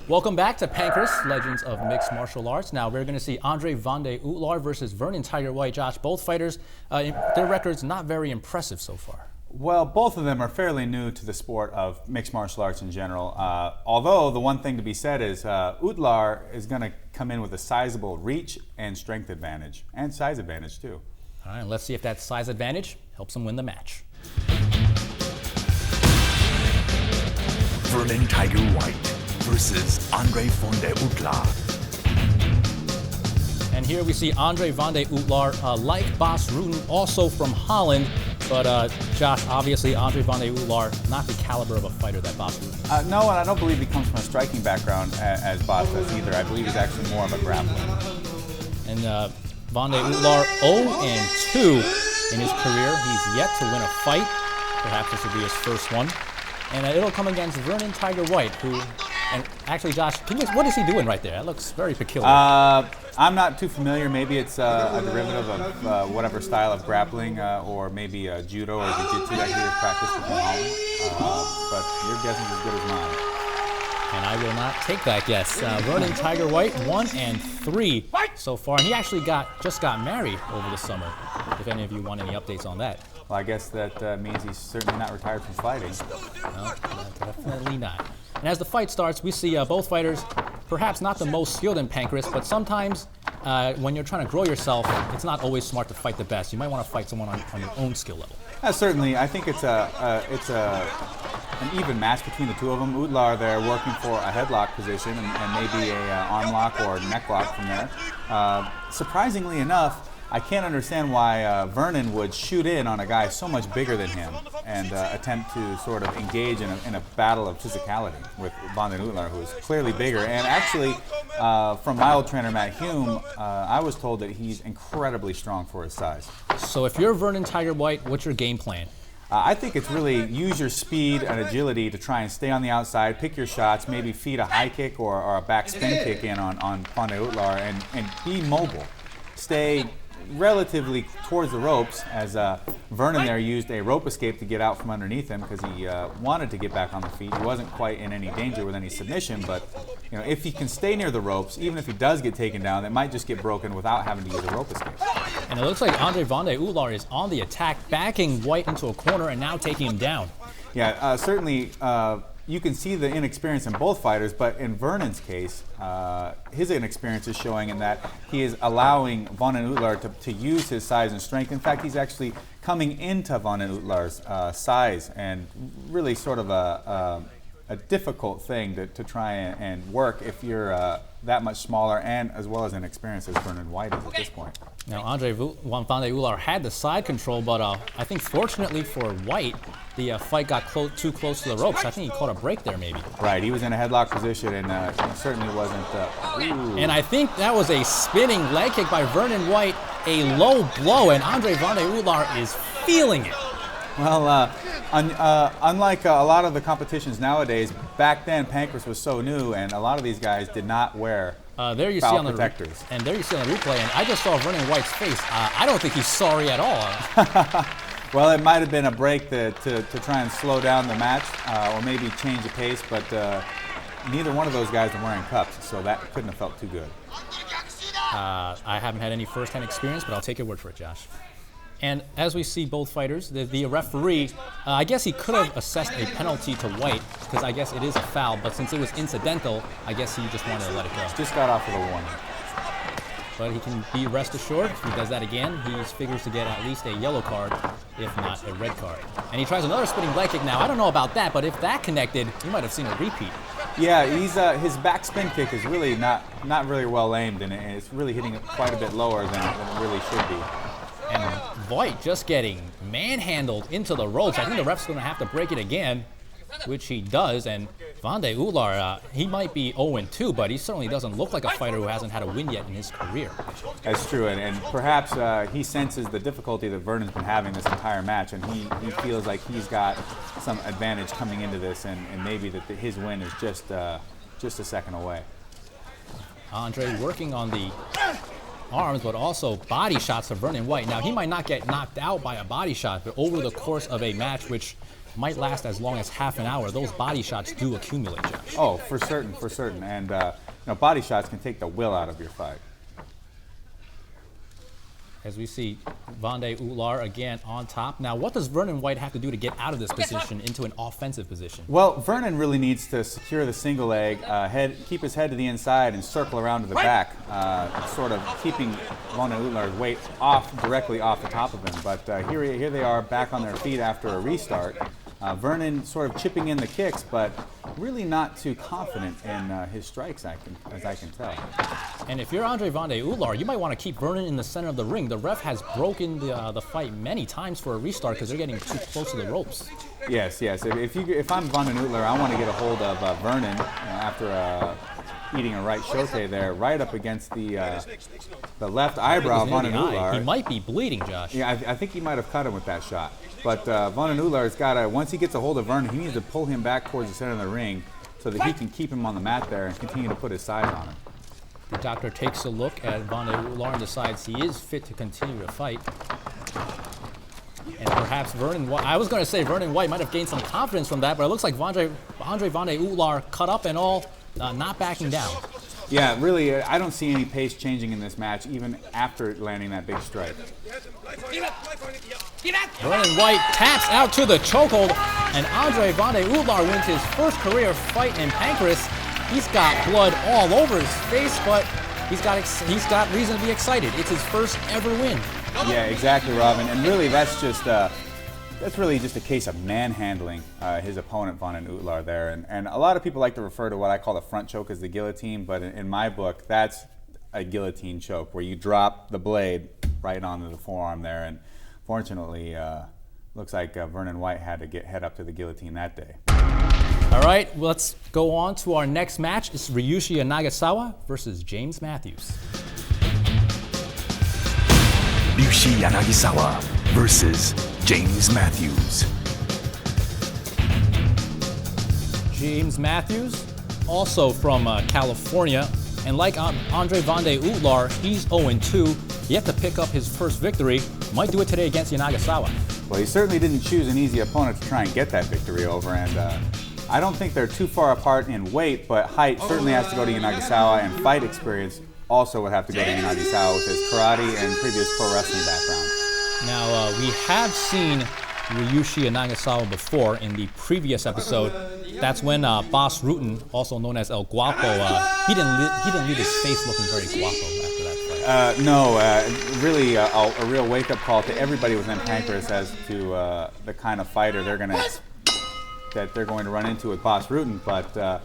Welcome back to Pancrase, Legends of Mixed Martial Arts. Now we're going to see Andre Vande Oetelaar versus Vernon Tiger White. Josh, both fighters, their records not very impressive so far. Well, both of them are fairly new to the sport of mixed martial arts in general. Although the one thing to be said is Oetelaar is going to come in with a sizable reach and strength advantage, and size advantage too. All right, let's see if that size advantage helps him win the match. Vernon Tiger White versus Andre Vande Oetelaar. And here we see Andre Vande Oetelaar, like Bas Rutten, also from Holland. But Josh, obviously Andre Vande Oetelaar, not the caliber of a fighter that Bas Rutten. No, and I don't believe he comes from a striking background as Bas does either. I believe he's actually more of a grappler. And Vande Oetelaar 0-2 in his career. He's yet to win a fight. Perhaps this will be his first one. And it'll come against Vernon Tiger White, who, and actually, Josh, what is he doing right there? That looks very peculiar. I'm not too familiar. Maybe it's a derivative of whatever style of grappling, or maybe judo or jiu-jitsu that he has practiced with Holland. But your guess is as good as mine. And I will not take that guess. Vernon Tiger White 1-3 so far, and he actually just got married over the summer. If any of you want any updates on that. Well, I guess that means he's certainly not retired from fighting. No, definitely not. And as the fight starts, we see both fighters, perhaps not the most skilled in Pancrase, but sometimes when you're trying to grow yourself, it's not always smart to fight the best. You might want to fight someone on your own skill level. Certainly, I think it's an even match between the two of them. Oetelaar there working for a headlock position and maybe a arm lock or neck lock from there. Surprisingly enough, I can't understand why Vernon would shoot in on a guy so much bigger than him and attempt to sort of engage in a battle of physicality with Vande Oetelaar, who is clearly bigger. And actually, from my old trainer, Matt Hume, I was told that he's incredibly strong for his size. So if you're Vernon Tiger White, what's your game plan? I think it's really use your speed and agility to try and stay on the outside, pick your shots, maybe feed a high kick or a back spin kick in on Vande Oetelaar and be mobile. Stay relatively towards the ropes, as Vernon there used a rope escape to get out from underneath him because he wanted to get back on the feet. He wasn't quite in any danger with any submission, but if he can stay near the ropes, even if he does get taken down, it might just get broken without having to use a rope escape. And it looks like Andre Vande Oetelaar is on the attack, backing White into a corner and now taking him down. Yeah, certainly you can see the inexperience in both fighters, but in Vernon's case, his inexperience is showing in that he is allowing Vande Oetelaar to use his size and strength. In fact, he's actually coming into Vande Oetelaar's size, and really sort of a difficult thing to try and work if you're that much smaller and as well as inexperienced as Vernon White is at this point. Now, Andre Vande Oetelaar had the side control, but I think fortunately for White, the fight got too close to the ropes. I think he caught a break there, maybe. Right, he was in a headlock position, and he certainly wasn't. And I think that was a spinning leg kick by Vernon White, a low blow, and Andre Vande Oetelaar is feeling it. Well, unlike a lot of the competitions nowadays, back then Pancrase was so new, and a lot of these guys did not wear there you foul see on protectors. And there you see on the replay, and I just saw Vernon White's face. I don't think he's sorry at all. Well, it might have been a break to try and slow down the match, or maybe change the pace, but neither one of those guys are wearing cups, so that couldn't have felt too good. I haven't had any first-hand experience, but I'll take your word for it, Josh. And as we see both fighters, the referee, I guess he could have assessed a penalty to White, because I guess it is a foul, but since it was incidental, I guess he just wanted to let it go. Just got off with a warning. But he can be rest assured, if he does that again, he figures to get at least a yellow card, if not a red card. And he tries another spinning leg kick now. I don't know about that, but if that connected, you might have seen a repeat. Yeah, his back spin kick is really not really well aimed, and it's really hitting it quite a bit lower than it really should be. And White just getting manhandled into the ropes. I think the ref's going to have to break it again, which he does. And Vande Oetelaar, he might be 0-2, but he certainly doesn't look like a fighter who hasn't had a win yet in his career. That's true, and perhaps he senses the difficulty that Vernon's been having this entire match, and he feels like he's got some advantage coming into this, and maybe that his win is just a second away. Andre working on the arms, but also body shots of Vernon White. Now, he might not get knocked out by a body shot, but over the course of a match, which might last as long as half an hour. Those body shots do accumulate, Josh. Oh, for certain. And body shots can take the will out of your fight. As we see Vonde Oetelaar again on top. Now, what does Vernon White have to do to get out of this position into an offensive position? Well, Vernon really needs to secure the single leg, keep his head to the inside, and circle around to the back, sort of keeping Vonde Oetelaar's weight directly off the top of him. But here they are back on their feet after a restart. Vernon sort of chipping in the kicks, but really not too confident in his strikes, as I can tell. And if you're Andre Vonde Oetelaar, you might want to keep Vernon in the center of the ring. The ref has broken the fight many times for a restart because they're getting too close to the ropes. Yes. If I'm Vonde Oetelaar, I want to get a hold of Vernon after eating a right shote there, right up against the left eyebrow of Vonde Oetelaar. He might be bleeding, Josh. Yeah, I think he might have cut him with that shot. But Vonde Oetelaar's got to, once he gets a hold of Vernon, he needs to pull him back towards the center of the ring so that he can keep him on the mat there and continue to put his size on him. The doctor takes a look at Vonde Oetelaar and decides he is fit to continue to fight. And perhaps Vernon White, I was going to say Vernon White might have gained some confidence from that, but it looks like Andre Vonde Oetelaar cut up and all, not backing down. Yeah, really, I don't see any pace changing in this match, even after landing that big strike. Vernon White taps out to the chokehold, and Andre Vonde Oetelaar wins his first career fight in Pancrase. He's got blood all over his face, but he's got reason to be excited. It's his first ever win. Yeah, exactly, Robin. And really, that's really just a case of manhandling his opponent, Vonde Oetelaar, there. And a lot of people like to refer to what I call the front choke as the guillotine, but in my book, that's a guillotine choke where you drop the blade right onto the forearm there. And fortunately, looks like Vernon White had to head up to the guillotine that day. All right, let's go on to our next match. It's Ryushi Nagasawa versus James Matthews. Ryushi Nagasawa versus James Matthews. James Matthews, also from California, and like Andre Vonde Oetelaar, he's 0-2. Yet to pick up his first victory. Might do it today against Nagasawa. Well, he certainly didn't choose an easy opponent to try and get that victory over, and I don't think they're too far apart in weight, but height certainly has to go to Nagasawa, and fight experience also would have to go to Nagasawa with his karate and previous pro wrestling background. Now, we have seen Ryushi Nagasawa before in the previous episode. That's when Boss Rutan, also known as El Guapo, he didn't leave his face looking very guapo after that fight. No, really a real wake-up call to everybody within Pancrase as to the kind of fighter they're going to run into with Boss Rutan. But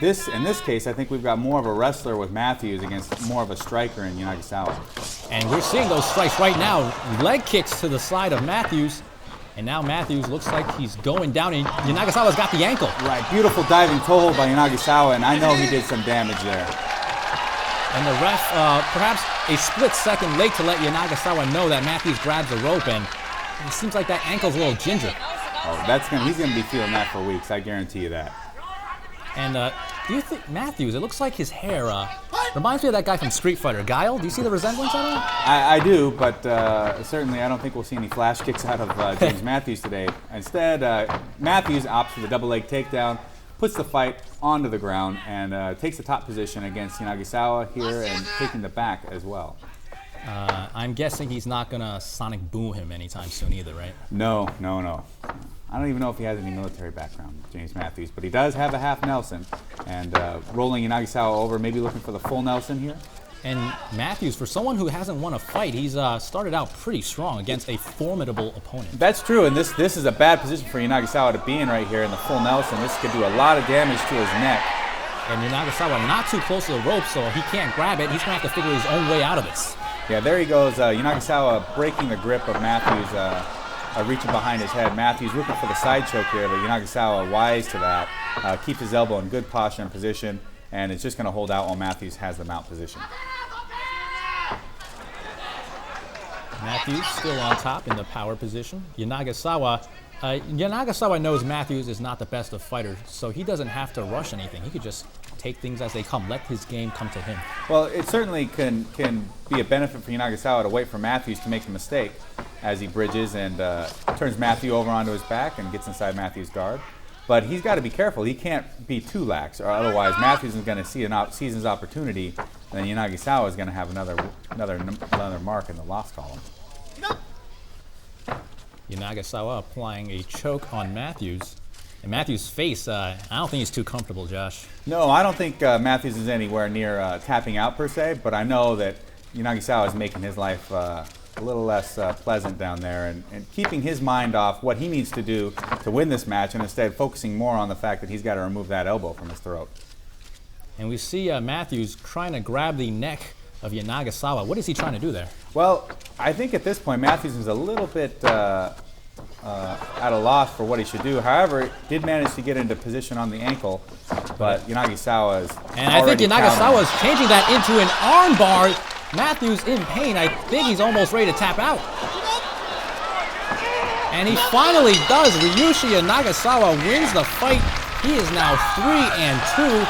in this case, I think we've got more of a wrestler with Matthews against more of a striker in Nagasawa. And we're seeing those strikes right now. Leg kicks to the side of Matthews. And now Matthews looks like he's going down, and Nagasawa's got the ankle. Right, beautiful diving toe hold by Nagasawa, and I know he did some damage there. And the ref, perhaps a split second late to let Nagasawa know that Matthews grabs the rope, and it seems like that ankle's a little ginger. Oh, he's going to be feeling that for weeks, I guarantee you that. And do you think Matthews, it looks like his hair reminds me of that guy from Street Fighter, Guile. Do you see the resemblance at all? I do, but certainly I don't think we'll see any flash kicks out of James Matthews today. Instead, Matthews opts for the double leg takedown, puts the fight onto the ground, and takes the top position against Nagasawa here and taking the back as well. I'm guessing he's not going to sonic boom him anytime soon either, right? No. I don't even know if he has any military background, James Matthews, but he does have a half Nelson, and rolling Nagasawa over, maybe looking for the full Nelson here. And Matthews, for someone who hasn't won a fight, he's started out pretty strong against a formidable opponent. That's true, and this is a bad position for Nagasawa to be in right here in the full Nelson. This could do a lot of damage to his neck. And Nagasawa not too close to the rope, so he can't grab it. He's going to have to figure his own way out of this. Yeah, there he goes. Nagasawa breaking the grip of Matthews, reaching behind his head. Matthews looking for the side choke here, but Nagasawa wise to that. Keeps his elbow in good posture and position, and it's just going to hold out while Matthews has the mount position. Matthews still on top in the power position. Nagasawa knows Matthews is not the best of fighters, so he doesn't have to rush anything. He could just take things as they come, let his game come to him. Well, it certainly can be a benefit for Yanagasawa to wait for Matthews to make a mistake as he bridges and turns Matthew over onto his back and gets inside Matthews' guard. But he's got to be careful. He can't be too lax, or otherwise Matthews is going to see seize his opportunity, and then Yanagasawa is going to have another mark in the loss column. Yanagasawa applying a choke on Matthews. And Matthews' face, I don't think he's too comfortable, Josh. No, I don't think Matthews is anywhere near tapping out per se, but I know that Yanagasawa is making his life a little less pleasant down there and keeping his mind off what he needs to do to win this match and instead focusing more on the fact that he's got to remove that elbow from his throat. And we see Matthews trying to grab the neck of Yanagasawa. What is he trying to do there? Well, I think at this point Matthews is a little bit at a loss for what he should do. However, did manage to get into position on the ankle, but Yanagasawa is And I think Yanagasawa is changing that into an armbar. Matthews in pain. I think he's almost ready to tap out. And he finally does. Ryushi Yanagasawa wins the fight. He is now 3-2.